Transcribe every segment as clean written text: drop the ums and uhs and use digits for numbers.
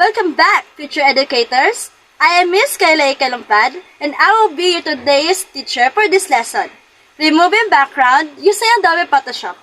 Welcome back, future educators. I am Miss Kayla Kalumpad, and I will be your today's teacher for this lesson, removing background using Adobe Photoshop.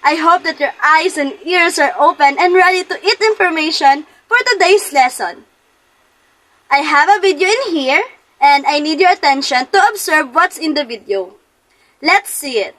I hope that your eyes and ears are open and ready to eat information for today's lesson. I have a video in here, and I need your attention to observe what's in the video. Let's see it.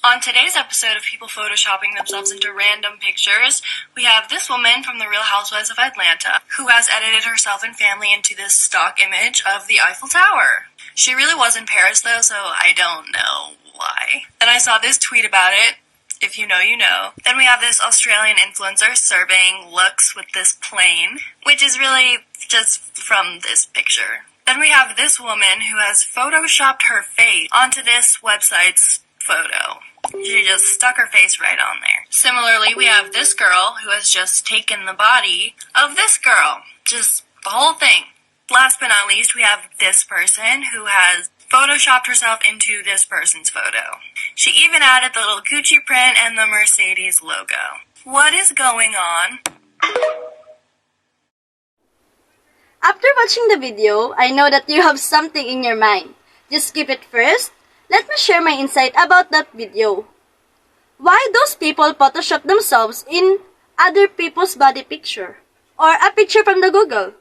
On today's episode of people photoshopping themselves into random pictures, we have this woman from the Real Housewives of Atlanta who has edited herself and family into this stock image of the Eiffel Tower. She really was in Paris though, so I don't know why. And I saw this tweet about it. If you know, you know. Then we have this Australian influencer serving looks with this plane, which is really just from this picture. Then we have this woman who has photoshopped her face onto this website's photo. She just stuck her face right on there. Similarly, we have this girl who has just taken the body of this girl. Just the whole thing. Last but not least, we have this person who has photoshopped herself into this person's photo. She even added the little Gucci print and the Mercedes logo. What is going on? After watching the video, I know that you have something in your mind. Just skip it first. Let me share my insight about that video. Why those people Photoshop themselves in other people's body picture or a picture from the Google?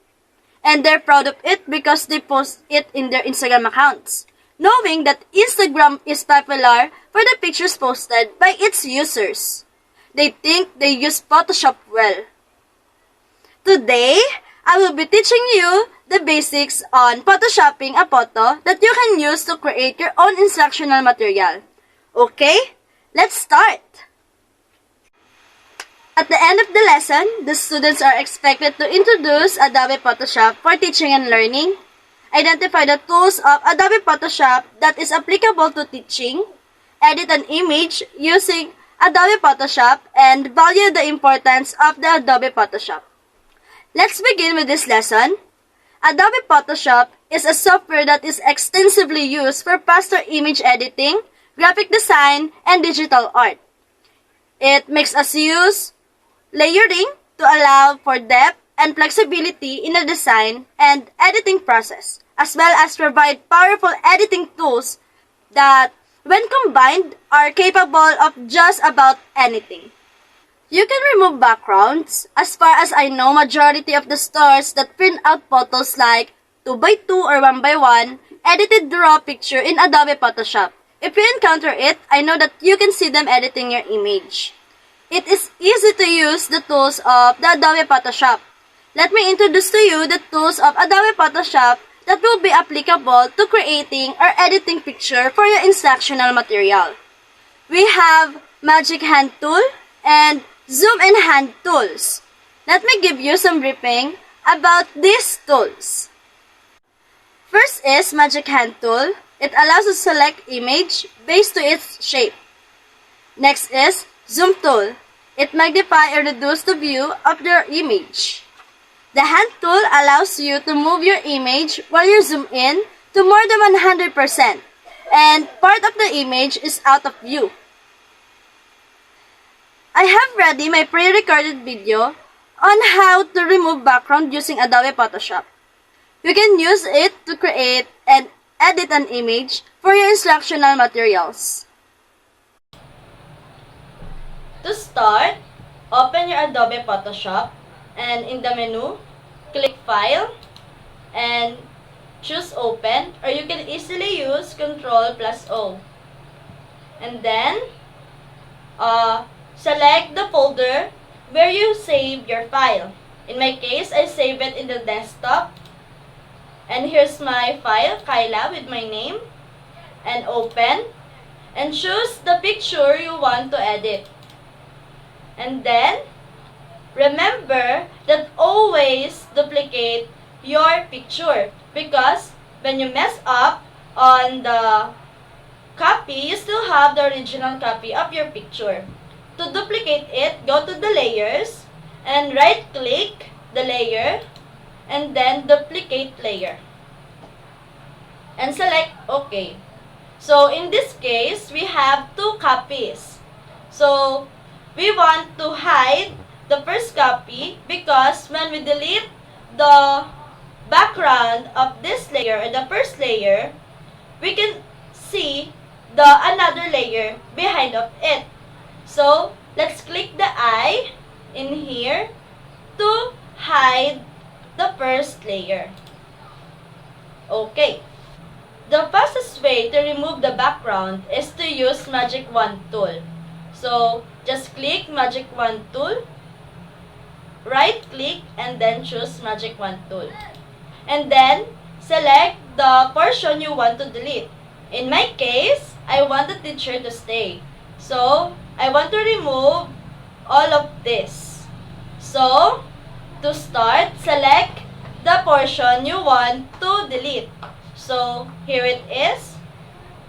And they're proud of it because they post it in their Instagram accounts, knowing that Instagram is popular for the pictures posted by its users. They think they use Photoshop well. Today, I will be teaching you the basics on photoshopping a photo that you can use to create your own instructional material. Okay, let's start! At the end of the lesson, the students are expected to introduce Adobe Photoshop for teaching and learning, identify the tools of Adobe Photoshop that is applicable to teaching, edit an image using Adobe Photoshop, and value the importance of the Adobe Photoshop. Let's begin with this lesson. Adobe Photoshop is a software that is extensively used for faster image editing, graphic design, and digital art. It makes us use layering to allow for depth and flexibility in the design and editing process, as well as provide powerful editing tools that, when combined, are capable of just about anything. You can remove backgrounds. As far as I know, majority of the stores that print out photos like 2x2 or 1x1 edited the raw picture in Adobe Photoshop. If you encounter it, I know that you can see them editing your image. It is easy to use the tools of the Adobe Photoshop. Let me introduce to you the tools of Adobe Photoshop that will be applicable to creating or editing picture for your instructional material. We have Magic Hand Tool and Zoom and Hand tools. Let me give you some briefing about these tools. First is Magic Hand Tool. It allows us to select image based to its shape. Next is Zoom Tool. It magnifies or reduces the view of your image. The Hand Tool allows you to move your image while you zoom in to more than 100%, and part of the image is out of view. I have ready my pre-recorded video on how to remove background using Adobe Photoshop. You can use it to create and edit an image for your instructional materials. To start, open your Adobe Photoshop and in the menu, click File and choose Open, or you can easily use Ctrl+O. And then, select the folder where you save your file. In my case, I save it in the desktop. And here's my file, Kayla, with my name. And open. And choose the picture you want to edit. And then, remember that always duplicate your picture. Because when you mess up on the copy, you still have the original copy of your picture. To duplicate it, go to the layers and right click the layer and then duplicate layer and select OK. So in this case, we have two copies. So we want to hide the first copy because when we delete the background of this layer or the first layer, we can see the another layer behind of it. So, let's click the eye in here to hide the first layer. Okay. The fastest way to remove the background is to use Magic Wand tool. So, just click Magic Wand tool, right click, and then choose Magic Wand tool. And then, select the portion you want to delete. In my case, I want the teacher to stay. So, I want to remove all of this. So, to start, select the portion you want to delete. So, here it is.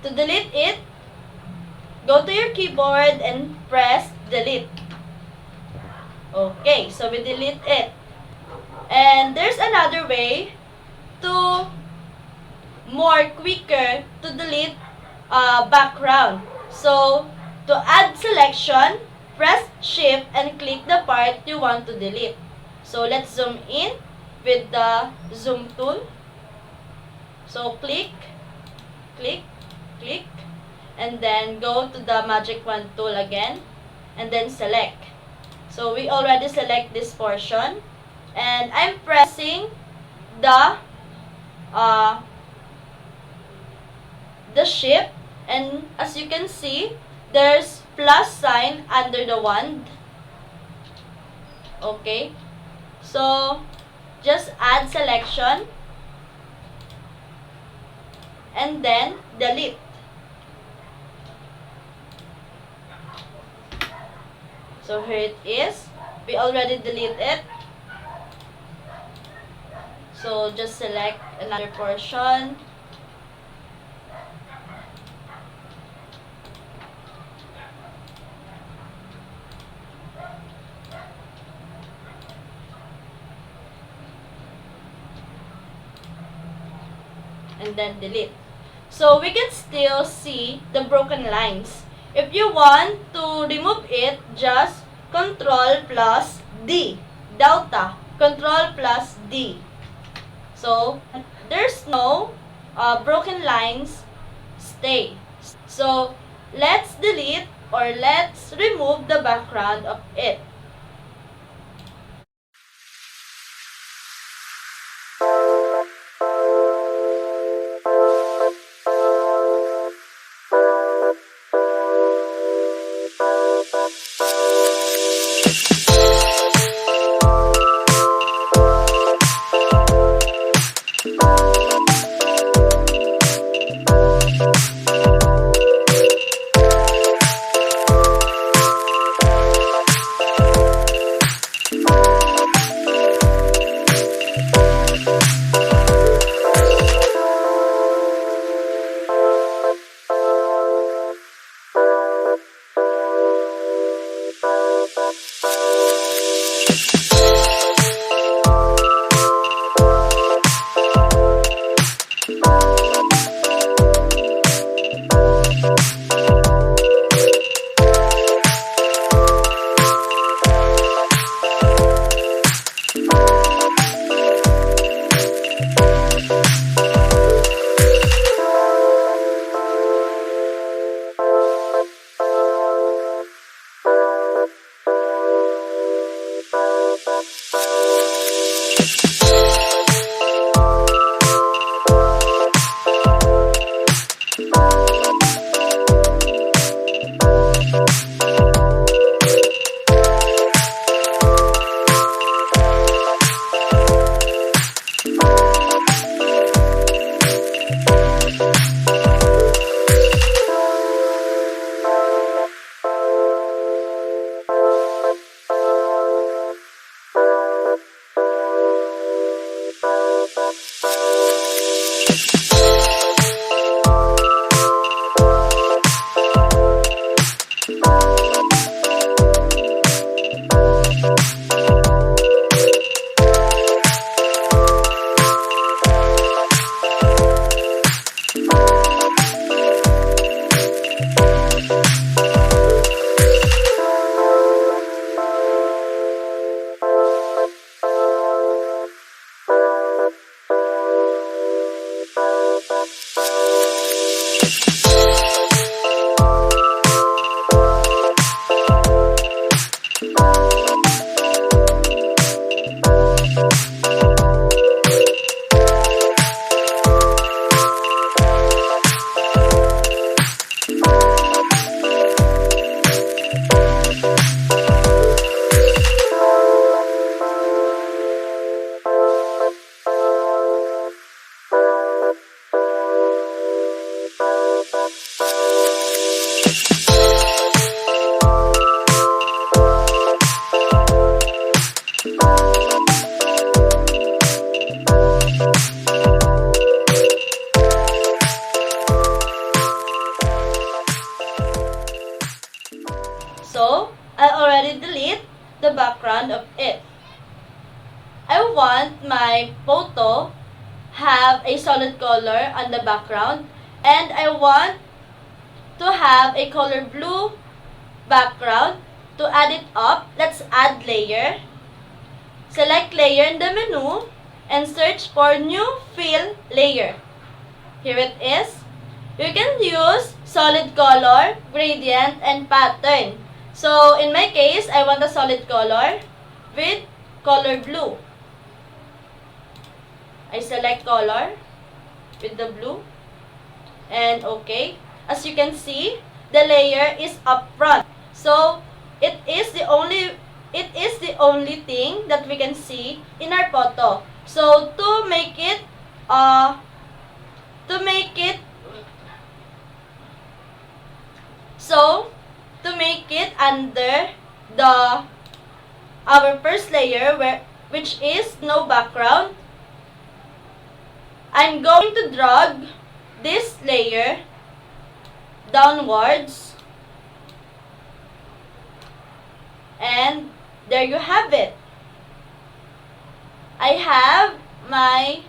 To delete it, go to your keyboard and press delete. Okay, so we delete it. And there's another way to more quicker to delete background. So, to add selection, press shift and click the part you want to delete. So, let's zoom in with the zoom tool. So, click, click, click, and then go to the Magic Wand tool again, and then select. So, we already select this portion, and I'm pressing the shift, and as you can see, there's plus sign under the wand. Okay, so just add selection and then delete. So here it is. We already delete it. So just select another portion. And then delete. So we can still see the broken lines. If you want to remove it, just Control plus D. Delta. Control plus D. So there's no broken lines stay. So let's delete or let's remove the background of it. want my photo have a solid color on the background, and I want to have a color blue background. To add it up, let's add layer. Select layer in the menu and search for new fill layer. Here it is. You can use solid color, gradient, and pattern. So in my case, I want a solid color with color blue. I select color with the blue and okay. As you can see, the layer is up front. So it is the only thing that we can see in our photo. So to make it under our first layer which is no background, I'm going to drag this layer downwards, and there you have it. I have my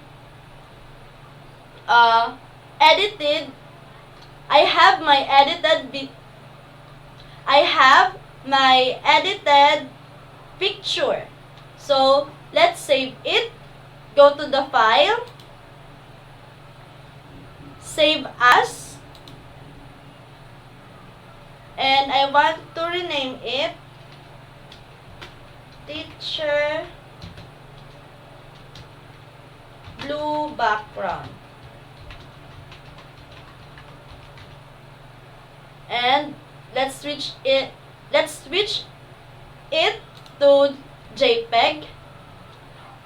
edited picture. So let's save it. Go to the file, save as, and I want to rename it Teacher Blue Background. And let's switch it to JPEG.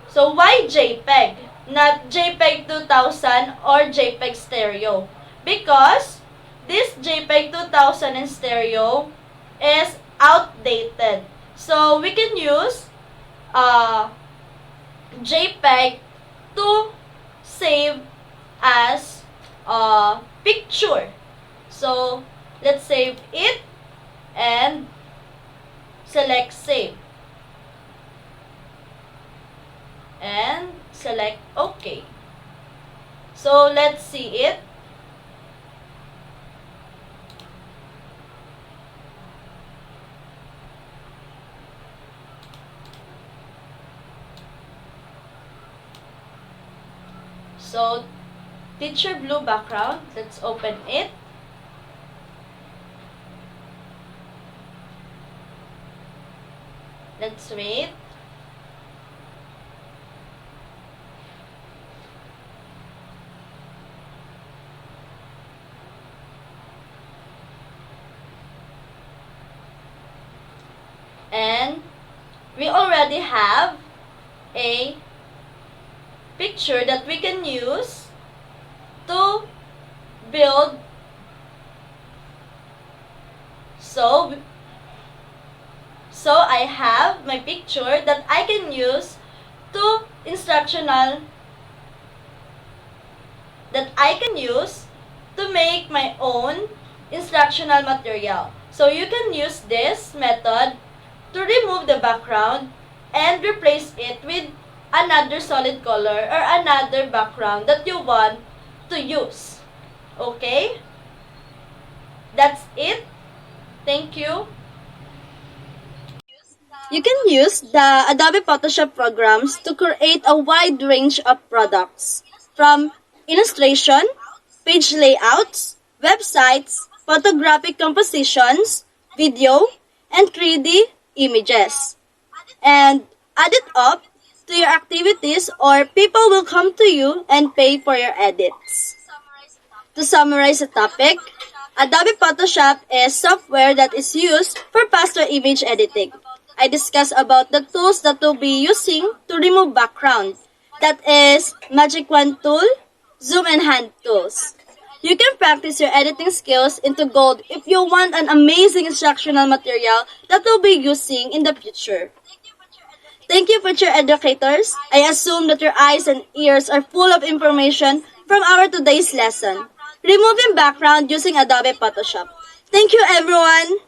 So why JPEG? Not JPEG 2000 or JPEG Stereo? Because this JPEG 2000 in stereo is outdated. So we can use JPEG to save as a picture. So let's save it and select save and select OK. So let's see it. So Teacher Blue background, let's open it. Let's wait. And we already have a picture that we can use to build. So I have my picture that I can use to make my own instructional material. So you can use this method to remove the background and replace it with another solid color or another background that you want to use. Okay? That's it. Thank you. You can use the Adobe Photoshop programs to create a wide range of products, from illustration, page layouts, websites, photographic compositions, video, and 3D images. And add it up to your activities, or people will come to you and pay for your edits. To summarize the topic, Adobe Photoshop is software that is used for faster image editing. I discussed about the tools that we'll be using to remove background. That is Magic Wand tool, Zoom and Hand tools. You can practice your editing skills into gold if you want an amazing instructional material that we'll be using in the future. Thank you, future educators. I assume that your eyes and ears are full of information from our today's lesson. Removing background using Adobe Photoshop. Thank you, everyone!